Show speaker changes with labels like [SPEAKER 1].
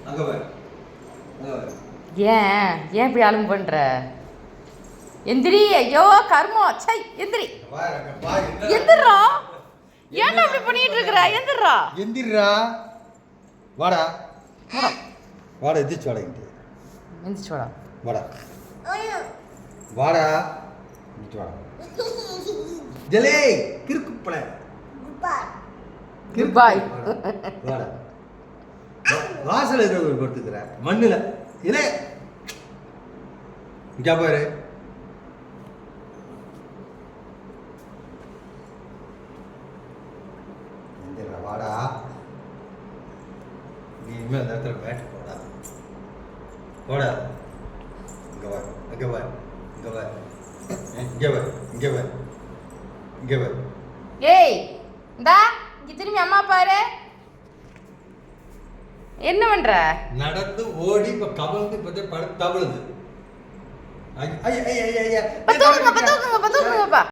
[SPEAKER 1] அங்க வா. அங்க வா.
[SPEAKER 2] ஏன் இப்படி அலும்பு பண்ற? எந்திரி. ஐயோ கர்மம். சை எந்திரி. எந்திரா. ஏன்டா அப்படி பண்ணிட்டு இருக்கற? எந்திரா.
[SPEAKER 1] எந்திரா. வாடா.
[SPEAKER 2] வாடா.
[SPEAKER 1] வாடா எந்திரிச்சு வாடா இங்க.
[SPEAKER 2] எந்திரிச்சு வாடா.
[SPEAKER 1] வாடா. வாடா. எந்திரிச்சு வாடா. ஜலே கிறுக்கு பள.
[SPEAKER 2] குட் பாய்.
[SPEAKER 1] வாடா. வாசல்ல ஏதோ படுத்துக்கற. மண்ணுல. இலே. இங்க பாரு. எந்திரா வாடா. நீ இனிமே அந்த இடத்துல பேட் போடா. போடா. இங்க வா. இங்க வா. இங்க வா. இங்க வா. இங்க வா. இங்க வா.
[SPEAKER 2] ஏய் இந்தா இங்க திரும்பி அம்மா பாரு. என்ன பண்ற?
[SPEAKER 1] நடந்து ஓடி இப்ப கவர்ந்து இப்ப படுத்து தவழுது. ஐயா
[SPEAKER 2] பத்தூக்குங்கப்பா.